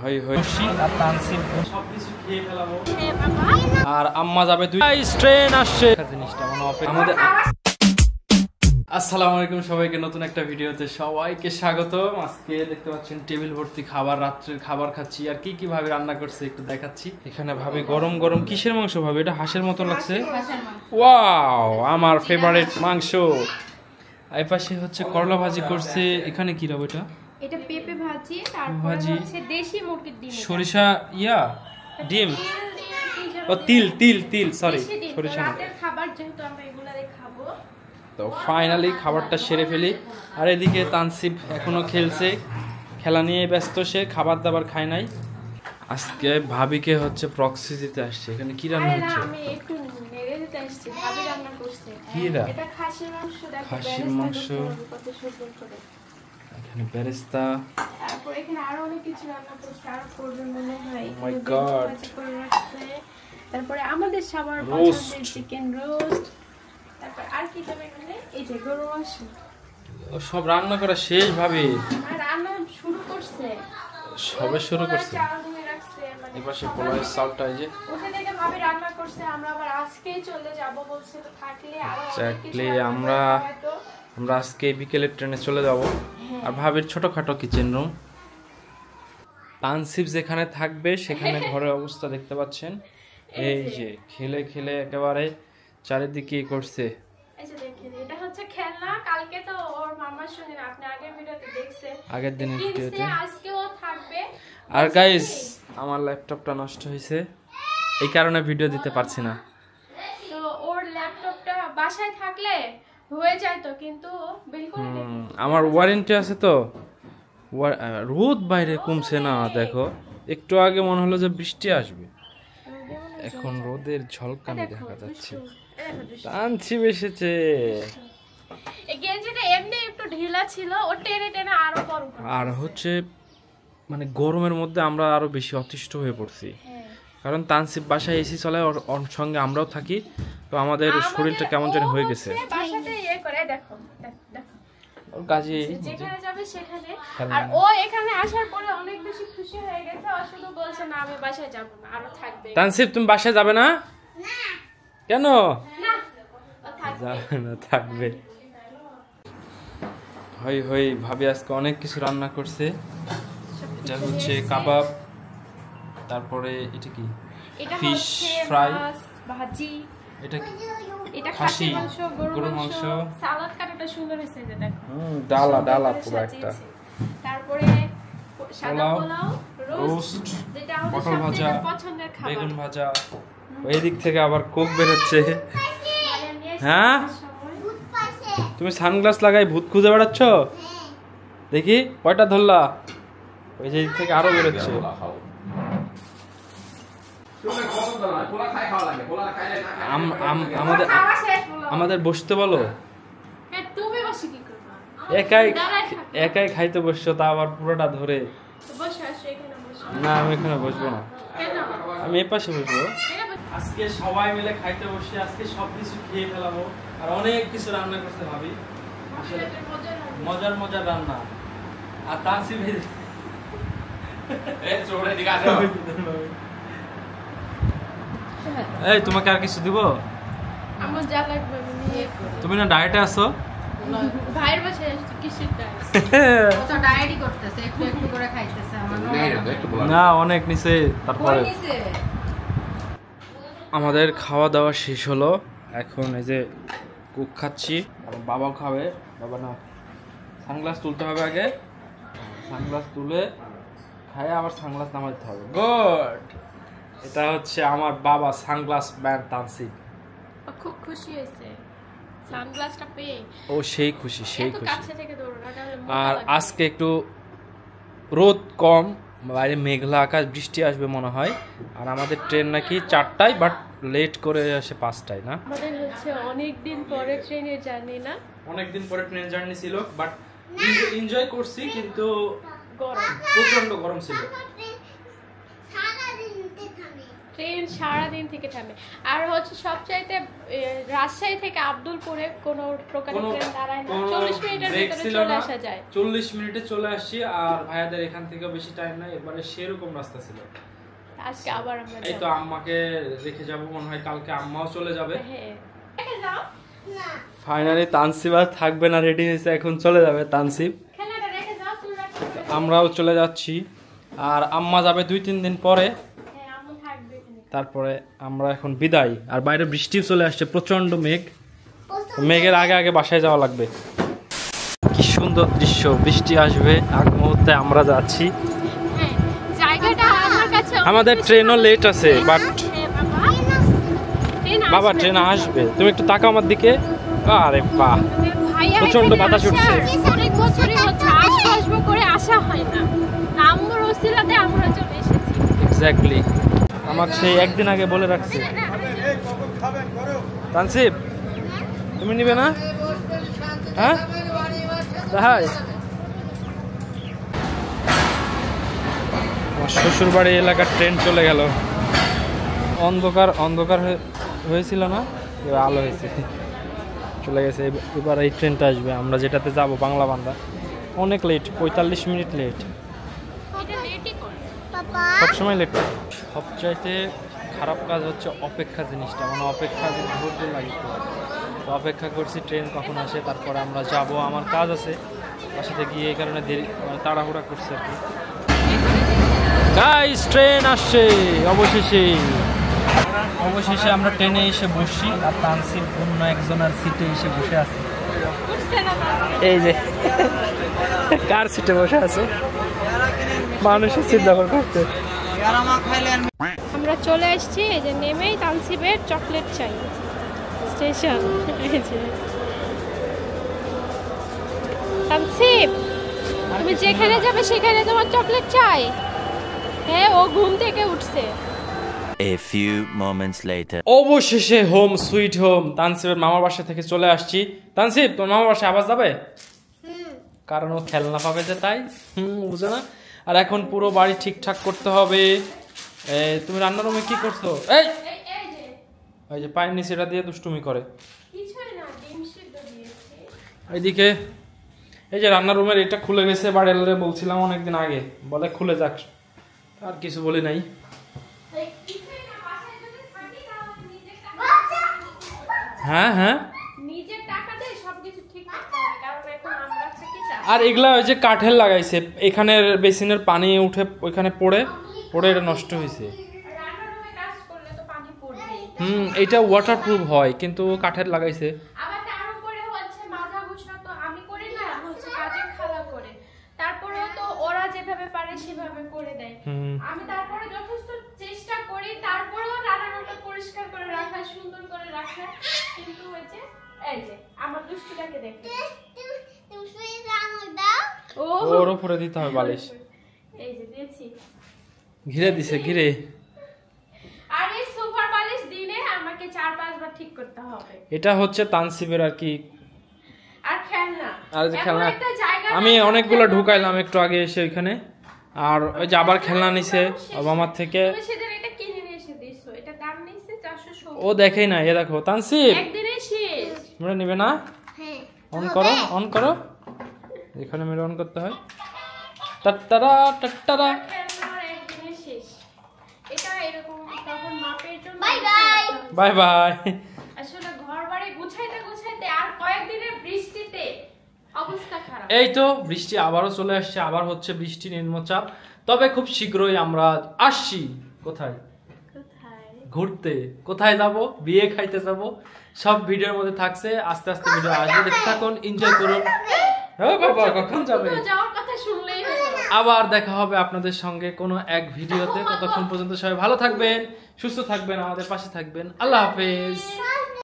হই হই আর তানসিব সবকিছু খেয়ে ফেলাবো আর আম্মা যাবে দুই ট্রেন আসছে জিনিসটা আমাদের আসসালামু আলাইকুম সবাইকে নতুন একটা ভিডিওতে সবাইকে স্বাগতম। আজকে দেখতে পাচ্ছেন টেবিল ভর্তি খাবার, রাত্রের খাবার খাচ্ছি। আর কি কি ভাবে রান্না করছে একটু দেখাচ্ছি। এখানে ভাবে গরম গরম কিসের মাংস ভাবে, এটা হাঁসের মতো লাগছে। ওয়াও, আমার ফেভারিট মাংস। এই পাশে হচ্ছে করলা ভাজি করছে। এখানে কি রাব এটা পেঁপে ভাজি, তারপর হচ্ছে দেশি মুরগির ডিম, সরিষা ডিম ও তিল তিল তিল সরি সরিষা না। রাতের খাবার যেহেতু আমরা এগুলাই খাবো, তো ফাইনালি খাবারটা সেরে ফেলি। আর এদিকে তানসিব এখনো খেলছে, খেলা নিয়ে ব্যস্ত, সে খাবার দাবার খায় নাই। আজকে ভাবিকে হচ্ছে প্রক্সি দিতে আসছে। এখানে কি রান্না হচ্ছে? আমি একটু নেড়ে দিতে আসছি, ভাবি রান্না করছে। কি এটা খাসির মাংস, দেখো খাসির মাংস, কত সুন্দর করে। এখানে বেরেস্তা, তারপর এখানে আরো অনেক কিছু রান্না করছে, আর করবে মনে হয়। ও মাই গড। তারপরে আমাদের সবার পছন্দের চিকেন রোস্ট, তারপর আর কি যাবে এখানে, এই যে গরু মাংস। সব রান্না করা শেষ ভাবে, আর রান্না শুরু করছে, সবে শুরু করছে। চাল ধুয়ে রাখছে, মানে এই পাশে পোলাওয়ের চালটা এই যে ওখানে থেকে ভাবে রান্না করছে। আমরা আবার আজকেই চলে যাব বলছে, তো থাকলে আরো এক্স্যাক্টলি আমরা আজকে বিকেলে ট্রেনে চলে যাব। আর ভাবির ছোটখাটো কিচেন রুম। তানসিব যেখানে থাকবে সেখানে ঘরের অবস্থা দেখতে পাচ্ছেন। এই যে খেলে খেলে একেবারে চারিদিকে করছে। এই যে দেখেন, এটা হচ্ছে খেলনা। কালকে তো ওর মামার সঙ্গে আপনি আগের ভিডিওতে দেখছেন, আগের দিনের ভিডিওতে। আজকেও থাকবে। আর গাইস, আমার ল্যাপটপটা নষ্ট হয়েছে, এই কারণে ভিডিও দিতে পারছি না। তো ওর ল্যাপটপটা বাসায় থাকলে হয়ে যায় তো, কিন্তু বিলকুল আমার ওয়ারেন্টি আছে তো। রোদ বাইরে কমছে না, দেখো একটু আগে মনে হলো যে বৃষ্টি আসবে, এখন রোদের ঝলকানি দেখা যাচ্ছে। তানসিব এসেছে। এই গেঞ্জিটা এমনি একটু ঢিলা ছিল, ও টেনে টেনে আরো বড়। আর হচ্ছে মানে গরমের মধ্যে আমরা আরো বেশি অতিষ্ঠ হয়ে পড়ছি, কারণ তানসিব বাসায় এসি চলে, ওর সঙ্গে আমরাও থাকি, তো আমাদের শরীরটা কেমন জানি হয়ে গেছে। বাসাতে ইয়ে করে দেখো, ওর কাজে যেখানে যাবে সেখানে। আর ও এখানে আসার পরে অনেক বেশি খুশি হয়ে গেছে। ও শুধু বলছে না আমি বাসায় যাব না, আরো থাকবে। তানসিব তুমি বাসায় যাবে না? কেন? না, ও যাবে না, থাকবে। হই হই ভাবি আজকে অনেক কিছু রান্না করছে। এটা হচ্ছে কাবাব, তারপরে এটা কি ফিশ ফ্রাই, ভাজি, এটা কি এটা খাসি খাসি মাংস, গরুর মাংস, সালাদ কাটাটা সুন্দর হয়েছে যে দেখো। ডালা ডালা পুরো একটা। তারপরে সাদা পোলাও, রোস্ট, যেটা আমাদের পটল ভাজা, সবচেয়ে পছন্দের খাবার, বেগুন ভাজা। ওই দিক থেকে আবার কোক বের হচ্ছে। হ্যাঁ, তুমি সানগ্লাস লাগাই ভূত খুঁজে বেড়াচ্ছ? দেখি কয়টা ধরলা। ওই যে দিক থেকে আরো বেরোচ্ছে। আমাদের বসতে বলো। একাই খাইতে বসছো, তা আবার পুরোটা ধরে। না, আমি এখানে বসবো না, আমি এ পাশে বসবো। আজকে সবাই মিলে খাইতে বসে, আজকে সবকিছু খেয়ে ফেলাবো। আর অনেক কিছু রান্না করতে ভাবি, মজার মজার রান্না। আর তানসিব এই তোমাকে আর কিছু দিব? আমার যা লাগবে তুমি না ডায়েটে আছো? ভাইয়ের বাসায় আসছি, কিসের ডায়েট? তো ডায়েটই করতেছে, একটু একটু করে খাইতেছে। আমার না, অনেক নিচে। তারপরে আমাদের খাওয়া দাওয়া শেষ হলো, এখন এই যে কুক খাচ্ছি। বাবাও খাবে। বাবা না, সানগ্লাস তুলতে হবে আগে, সানগ্লাস তুলে খায় আবার সানগ্লাস নামাতে হবে। গুড। এটা হচ্ছে আমার বাবা, সানগ্লাস ম্যান তানসিব। খুব খুশি হয়েছে সানগ্লাসটা পেয়ে। ও সেই খুশি, সেই খুশি। কাছে থেকে ধরো না, তাহলে আর আজকে একটু রোদ কম, বাইরে মেঘলা আকাশ, বৃষ্টি আসবে মনে হয়। আর আমাদের ট্রেন নাকি 4টায়, বাট লেট করে আসে 5টায়। না, আমাদের হচ্ছে অনেকদিন পরে ট্রেনের জার্নি। না, অনেকদিন পরে ট্রেন জার্নি ছিল, বাট এনজয় করছি, কিন্তু গরম, প্রচন্ড গরম ছিল। ট্রেন সারাদিন থেকে থামে। আর হচ্ছে সবচাইতে রাজশাহী থেকে আব্দুলপুরে কোনো প্রকার ট্রেন দাঁড়ায় না, 40 মিনিটের ভিতরে চলে আসা যায়। 40 মিনিটে চলে আসছি। আর ভাইয়াদের এখান থেকে বেশি টাইম নাই, এবারে সেরকম রাস্তা ছিল। আজকে আবার আমরা এই তো আম্মাকে রেখে যাব, মনে হয় কালকে আম্মাও চলে যাবে। হ্যাঁ রেখে যাও না। ফাইনালি তানসিব আর থাকবে না, রেডি হয়েছে, এখন চলে যাবে তানসিব। খেলাটা রেখে যাও, তুমি রাখো। আমরাও চলে যাচ্ছি। আর আম্মা যাবে 2-3 দিন পরে, হ্যাঁ আম্মু থাকবে এখানে। তারপরে আমরা এখন বিদায়। আর বাইরে বৃষ্টিও চলে আসছে, প্রচন্ড মেঘ। মেঘের আগে আগে বাসায় যাওয়া লাগবে। কি সুন্দর দৃশ্য, বৃষ্টি আসবে আগ মুহূর্তে আমরা যাচ্ছি। হ্যাঁ জায়গাটা আমার কাছে আমাদের ট্রেনও লেট আছে, বাট বাবা ট্রেন আসবে। তুমি একটু তাকাও আমার দিকে। আরে বাহ, প্রচন্ড বাতাস উঠছে। অনেক বছরই হচ্ছে আসবো করে আসা হয় না, আম্মুর ওসিলাতে আমরা চলে এসেছি। এক্স্যাক্টলি, আমার সেই একদিন আগে বলে রাখছি। তানসিব তুমি নিবে না? হ্যাঁ তাই আমার শ্বশুর বাড়ি এলাকার ট্রেন চলে গেল। অন্ধকার অন্ধকার হয়েছিল না, এবার আলো হয়েছে, চলে গেছে। এবার এই ট্রেনটা আসবে, আমরা যেটাতে যাব বাংলা বান্দা। অনেক লেট, 45 মিনিট লেট, সবসময় লেট। সবচাইতে খারাপ কাজ হচ্ছে অপেক্ষা জিনিসটা, মানে অপেক্ষা ধৈর্য লাগে। তো অপেক্ষা করছি ট্রেন কখন আসে, তারপরে আমরা যাব। আমার কাজ আছে বাসাতে গিয়ে, এই কারণে দেরি, মানে তাড়াহুড়া করছে আর কি। গাইস ট্রেন আসছে অবশেষে। অবশেষে আমরা ট্রেনে এসে বসি, আর তানসিব অন্য একজনের সিটে এসে বসে আছে। এই যে কার সিটে বসে আছে, মানুষের সিট দখল করতে। আমরা চলে এসেছি, এই যে নেমেই তানসিবের চকলেট চাই স্টেশন। তানসিব তুমি যেখানে যাবে সেখানে তোমার চকলেট চাই। হ্যাঁ ও ঘুম থেকে উঠছে। A few moments later. অবশেষে হোম সুইট হোম, তানসিবের মামার বাসা থেকে চলে আসছি। তানসিব তোর মামার বাসায় আওয়াজ যাবে, কারণ ও খেলনা পাবে যে, তাই বুঝে না। আর এখন পুরো বাড়ি ঠিকঠাক করতে হবে। তুমি রান্নার রুমে কি করছো? এই যে পায়ের নিচে এটা দিয়ে দুষ্টুমি করে। এইদিকে এই যে রান্নার রুমের এটা খুলে গেছে, বাড়িওয়ালারে বলছিলাম অনেকদিন আগে, বলে খুলে যাক, আর কিছু বলি নাই। হ্যাঁ হ্যাঁ, আর এগুলা ওই যে কাঠের লাগাইছে, এখানের বেসিনের পানি উঠে ওইখানে পড়ে এটা নষ্ট হয়েছে। এটা ওয়াটারপ্রুফ হয়, কিন্তু কাঠের লাগাইছে। আমি তারপরে যথেষ্ট চেষ্টা করি, তারপরেও রান্নাঘরটা পরিষ্কার করে রাখা, সুন্দর করে রাখা, কিন্তু ওই যে এই যে আমার দুষ্টুটাকে দেখতে ওর উপরে দিতে হবে বালিশ। এই যে দিয়েছি, ঘিরে দিছে ঘিরে। আর এই সুপার বালিশ দিনে আমাকে 4-5 বার ঠিক করতে হবে। এটা হচ্ছে তানসিবের আর কি, আর খেলনা, আর যে খেলনা আমি অনেকগুলো ঢুকাইলাম একটু আগে এসে ওইখানে। আর ওই যে আবার খেলনা নিছে আমার থেকে। তুমি সেদিন এটা কিনে নিয়ে এসে দিছো, এটা দাম নিছে 460। ও দেখেই না, এ দেখো তানসিব একদিনে শেষ। তোমরা নেবে না? হ্যাঁ অন করো, অন করো, এখানে মেরে অন করতে হয়। টাট্টারা টাট্টারা, একদিনে শেষ। এটা এরকম তখন মাপের জন্য। Bye bye bye bye. আসলে ঘর বাড়ি গুছাইতে গুছাইতে আর কয়েকদিনের বৃষ্টিতে অবস্থা খারাপ। এই তো বৃষ্টি আবারও চলে আসছে, আবার হচ্ছে বৃষ্টি নিম্নচাপ। তবে খুব শীঘ্রই আমরা আসছি। কোথায়? ঘুরতে। কোথায় যাব? বিয়ে খাইতে যাব। সব ভিডিওর মধ্যে থাকছে, আস্তে আস্তে ভিডিও আসবে, দেখতে থাকুন, এনজয় করুন। হ্যাঁ বাবা কখন যাবে? যাওয়ার কথা শুনলেই হলো। আবার দেখা হবে আপনাদের সঙ্গে কোনো এক ভিডিওতে। ততক্ষণ পর্যন্ত সবাই ভালো থাকবেন, সুস্থ থাকবেন, আমাদের পাশে থাকবেন। আল্লাহ হাফেজ।